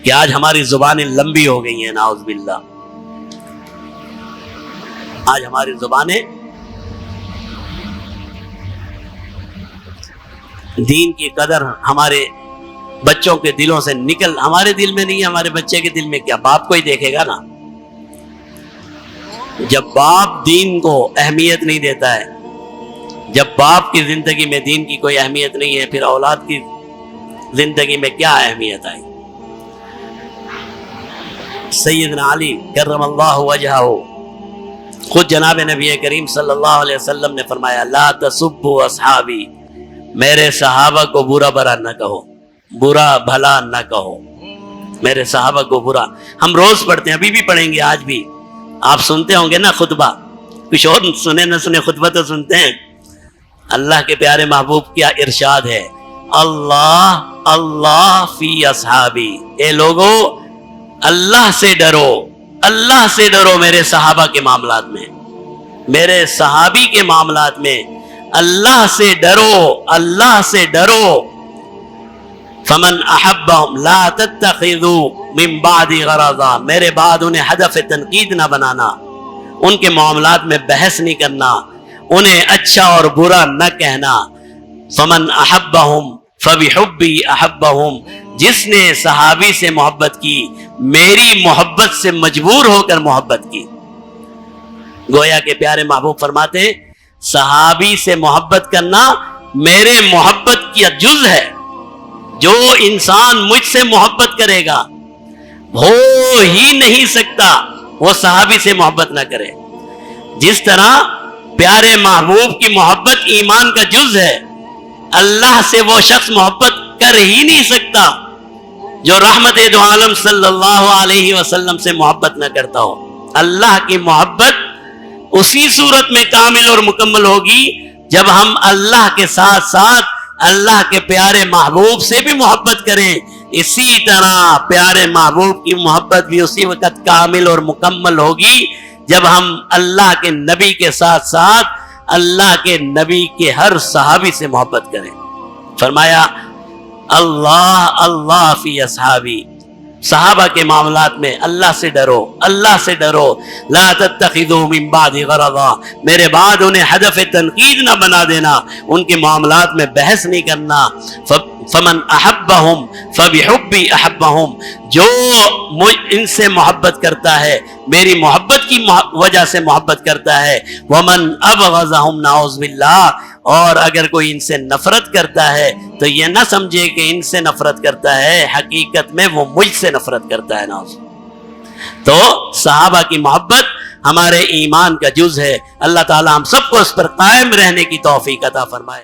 کہ آج ہماری زبانیں لمبی ہو گئی ہیں، نعوذ باللہ. آج ہماری زبانیں دین کی قدر ہمارے بچوں کے دلوں سے ہمارے دل میں نہیں ہے، ہمارے بچے کے دل میں کیا؟ باپ کو ہی دیکھے گا نا. جب باپ دین کو اہمیت نہیں دیتا ہے، جب باپ کی زندگی میں دین کی کوئی اہمیت نہیں ہے، پھر اولاد کی زندگی میں کیا اہمیت آئی؟ سیدنا علی کرم اللہ وجہہ، خود جناب نبی کریم صلی اللہ علیہ وسلم نے فرمایا لا تسبوا اصحابی، میرے صحابہ کو برا بھلا نہ کہو، برا بھلا نہ کہو، میرے صحابہ کو برا. ہم روز پڑھتے ہیں، ابھی بھی پڑھیں گے، آج بھی آپ سنتے ہوں گے نا خطبہ، کچھ اور سنے نہ سنے خطبہ تو سنتے ہیں. اللہ کے پیارے محبوب کیا ارشاد ہے، اللہ اللہ فی اصحابی، اے لوگو اللہ سے ڈرو، اللہ سے ڈرو میرے صحابہ کے معاملات میں، میرے صحابی کے معاملات میں اللہ سے ڈرو، اللہ سے ڈرو. فمن احبہم لا تتخذوا من بعد غرضا، میرے بعد انہیں ہدف تنقید نہ بنانا، ان کے معاملات میں بحث نہیں کرنا، انہیں اچھا اور برا نہ کہنا. فمن احبہم فبحبی احبہم، جس نے صحابی سے محبت کی میری محبت سے مجبور ہو کر محبت کی. گویا کہ پیارے محبوب فرماتے ہیں صحابی سے محبت کرنا میرے محبت کی جز ہے. جو انسان مجھ سے محبت کرے گا ہو ہی نہیں سکتا وہ صحابی سے محبت نہ کرے. جس طرح پیارے محبوب کی محبت ایمان کا جز ہے، اللہ سے وہ شخص محبت کر ہی نہیں سکتا جو رحمت دو عالم صلی اللہ علیہ وسلم سے محبت نہ کرتا ہو. اللہ کی محبت اسی صورت میں کامل اور مکمل ہوگی جب ہم اللہ کے ساتھ ساتھ اللہ کے پیارے محبوب سے بھی محبت کریں. اسی طرح پیارے محبوب کی محبت بھی اسی وقت کامل اور مکمل ہوگی جب ہم اللہ کے نبی کے ساتھ ساتھ اللہ کے نبی کے ہر صحابی سے محبت کریں. فرمایا اللہ اللہ فی اصحابی، صحابہ کے معاملات میں اللہ سے ڈرو، اللہ سے ڈرو. لا تتخذوا من بعد غرضا، میرے بعد انہیں ہدف تنقید نہ بنا دینا، ان کے معاملات میں بحث نہیں کرنا. فمن احبہم فبحبی احبہم، جو ان سے محبت کرتا ہے میری محبت کی وجہ سے محبت کرتا ہے. ومن ابغضہم نعوذ باللہ، اور اگر کوئی ان سے نفرت کرتا ہے تو یہ نہ سمجھے کہ ان سے نفرت کرتا ہے، حقیقت میں وہ مجھ سے نفرت کرتا ہے. نعوذ. تو صحابہ کی محبت ہمارے ایمان کا جز ہے. اللہ تعالی ہم سب کو اس پر قائم رہنے کی توفیق عطا فرمائے.